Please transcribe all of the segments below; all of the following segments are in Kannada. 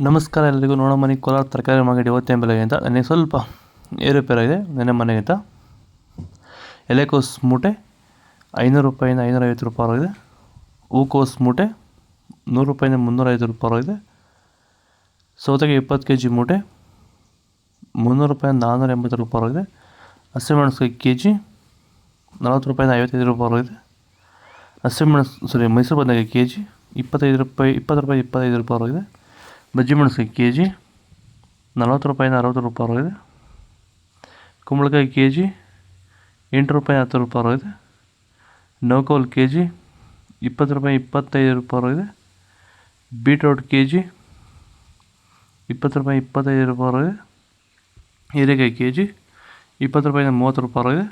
ನಮಸ್ಕಾರ ಎಲ್ಲರಿಗೂ. ನೋಡೋ ಮನೆ ಕೋಲಾರ ತರಕಾರಿ ಮಾರ್ಕೆಟ್ ಇವತ್ತೇನು ಬೆಲೆ ಅಂತ ನನಗೆ ಸ್ವಲ್ಪ ಏರುಪೇರಾಗಿದೆ ನೆನ್ನೆ ಮನೆಗಿಂತ. ಎಲೆಕೋಸು ಮೂಟೆ 500 ರೂಪಾಯಿಂದ 550 ರೂಪಾಯಿ ಆಗಿದೆ. ಹೂಕೋಸು ಮೂಟೆ 100 ರೂಪಾಯಿಂದ 350 ರೂಪಾಯಿ ಆಗಿದೆ. ಸೌತೆಗೆ 20 kg ಮೂಟೆ 300 ರೂಪಾಯಿಂದ 480 ರೂಪಾಯಿ ಆಗಿದೆ. ಹಸಿಮೆಣಸಿನಕಾಯಿ kg 40 ರೂಪಾಯಿಂದ 55 ರೂಪಾಯಿ ಆಗಿದೆ. ಮೈಸೂರು ಬದನೆಕಾಯಿ kg 20 ರೂಪಾಯಿ 25 ರೂಪಾಯಿ ಆಗಿದೆ. ಬಜ್ಜಿ ಮೆಣಸಿನಕಾಯಿ kg 40 ರೂಪಾಯಿಂದ 60 ರೂಪಾಯಿ ಆಗಿದೆ. ಕುಂಬಳಕಾಯಿ kg 8 ರೂಪಾಯಿ 10 ರೂಪಾಯಿ ಆಗಿದೆ. ನೌಕೋಲ್ kg 20 ರೂಪಾಯಿ 25 ರೂಪಾಯಿ ಆಗಿದೆ. ಬೀಟ್ರೋಟ್ kg 20 ರೂಪಾಯಿ 25 ರೂಪಾಯಿ ಆಗಿದೆ. ಹೀರೆಕಾಯಿ kg 20 ರೂಪಾಯಿಂದ 30 ರೂಪಾಯಿ ಆಗಿದೆ.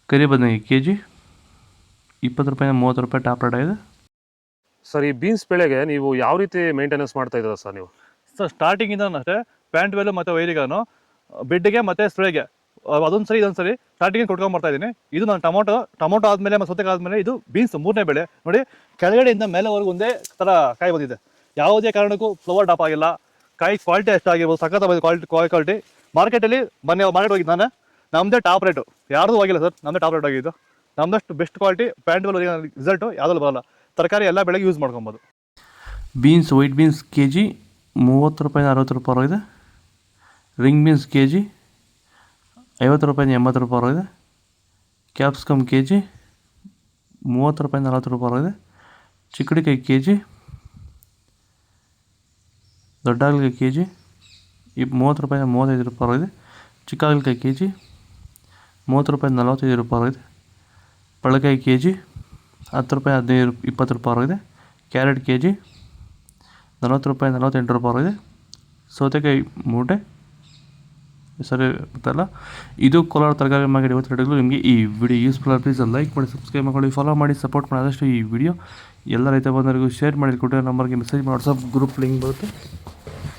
ಕರಿ ಬದನೆಕಾಯಿ kg 20 ರೂಪಾಯಿಂದ 30 ರೂಪಾಯಿ ಟಾಪ್ ರೇಟ್ ಆಗಿದೆ. ಸರ್, ಈ ಬೀನ್ಸ್ ಬೆಳೆಗೆ ನೀವು ಯಾವ ರೀತಿ ಮೇಂಟೆನೆನ್ಸ್ ಮಾಡ್ತಾ ಇದ್ದೀರಾ ಸರ್ ನೀವು? ಸರ್, ಸ್ಟಾರ್ಟಿಂಗಿಂದ ಅಷ್ಟೇ ಪ್ಯಾಂಟ್ ವೆಲ್ಲು ಮತ್ತು ವೈರಿಗಾನು ಬೆಡ್ಗೆ ಮತ್ತು ಸ್ಪ್ರೇಗೆ ಅದೊಂದು ಸರಿ ಇದೊಂದು ಸರಿ ಸ್ಟಾರ್ಟಿಂಗ್ ಕೊಟ್ಕೊಂಡ್ಬರ್ತಾ ಇದ್ದೀನಿ. ಇದು ನಾನು ಟೊಮೊಟೊ ಆದಮೇಲೆ ಮತ್ತು ಸೌತೆಕಾಯಿ ಆದಮೇಲೆ ಇದು ಬೀನ್ಸ್ 3ನೇ ಬೆಳೆ. ನೋಡಿ, ಕೆಳಗಡೆಯಿಂದ ಮೇಲೆವರೆಗೂ ಒಂದೇ ಥರ ಕಾಯಿ ಬಂದಿದೆ. ಯಾವುದೇ ಕಾರಣಕ್ಕೂ ಫ್ಲವರ್ ಟಾಪ್ ಆಗಿಲ್ಲ. ಕಾಯಿ ಕ್ವಾಲಿಟಿ ಎಷ್ಟಾಗಿರ್ಬೋದು, ಸಖತ್ ಕ್ವಾಲಿಟಿ. ಮಾರ್ಕೆಟಲ್ಲಿ ಮಾರ್ಕೆಟ್ ಹೋಗಿದ್ದು ನಾನು, ನಮ್ಮದೇ ಟಾಪ್ ರೇಟು, ಯಾರ್ದು ಆಗಿಲ್ಲ ಸರ್, ನಮ್ಮದೇ ಟಾಪ್ ರೇಟ್ ಆಗಿದ್ದು. ನಮ್ಮದಷ್ಟು ಬೆಸ್ಟ್ ಕ್ವಾಲಿಟಿ ಪ್ಯಾಂಟ್ ವೆಲ್ ರಿಸಲ್ಟು ಯಾವುದಲ್ಲೂ ಬರೋಲ್ಲ. ತರಕಾರಿ ಎಲ್ಲ ಬೆಳೆಗೆ ಯೂಸ್ ಮಾಡ್ಕೊಬೋದು. ಬೀನ್ಸ್ ವೈಟ್ ಬೀನ್ಸ್ kg 30 ರೂಪಾಯಿಂದ 60 ರೂಪಾಯಿ ಆಗಿದೆ. ರಿಂಗ್ ಬೀನ್ಸ್ kg 50 ರೂಪಾಯಿಂದ 80 ರೂಪಾಯಿ ಆಗಿದೆ. ಕ್ಯಾಪ್ಸಿಕಮ್ kg 30 ರೂಪಾಯಿಂದ 40 ರೂಪಾಯಿ ಆಗಿದೆ. ಚಿಕ್ಕಡಿಕಾಯಿ kg, ದೊಡ್ಡ ಹಾಗಲಕಾಯಿ kg 30 ರೂಪಾಯಿಂದ 35 ರೂಪಾಯಿ ಆಗಿದೆ. ಚಿಕ್ಕ ಹಾಗಲಕಾಯಿ kg 30 ರೂಪಾಯಿಂದ 45 ರೂಪಾಯಿ ಆಗಿದೆ. ಪಳಕಾಯಿ kg 10 ರೂಪಾಯಿ 15-20 ರೂಪಾಯಿ ಆಗಿದೆ. ಕ್ಯಾರೆಟ್ kg 40 ರೂಪಾಯಿ 48 ರೂಪಾಯಿ ಆಗಿದೆ. ಸೌತೆಕಾಯಿ ಮೂಟೆ ಸರಿ ಗೊತ್ತಲ್ಲ. ಇದು ಕೋಲಾರ ತರಕಾರಿ ಮಾರ್ಕೆಟ್ ಇವತ್ತು ರೇಟ್ಗಳು. ನಿಮಗೆ ಈ ವಿಡಿಯೋ ಯೂಸ್ಫುಲ್ ಆಗಿ ಪ್ಲೀಸ್ ಲೈಕ್ ಮಾಡಿ, ಸಬ್ಸ್ಕ್ರೈಬ್ ಮಾಡಿ, ಫಾಲೋ ಮಾಡಿ, ಸಪೋರ್ಟ್ ಮಾಡಿ. ಆದಷ್ಟು ಈ ವಿಡಿಯೋ ಎಲ್ಲ ರೈತ ಬಂದವರಿಗೂ ಶೇರ್ ಮಾಡಿ, ಕೊಟ್ಟರೆ ನಂಬರ್ಗೆ ಮೆಸೇಜ್ ಮಾಡಿ, ವಾಟ್ಸಪ್ ಗ್ರೂಪ್ ಲಿಂಕ್ ಬರುತ್ತೆ.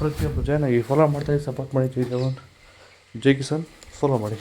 ಪ್ರತಿಯೊಬ್ಬರು ಜಾಯ್ನ್ ಆಗಿ ಫಾಲೋ ಮಾಡ್ತಾಯಿದ್ದು ಸಪೋರ್ಟ್ ಮಾಡಿ. ಜೈ ಕಿಸಾನ್ ಫಾಲೋ ಮಾಡಿ.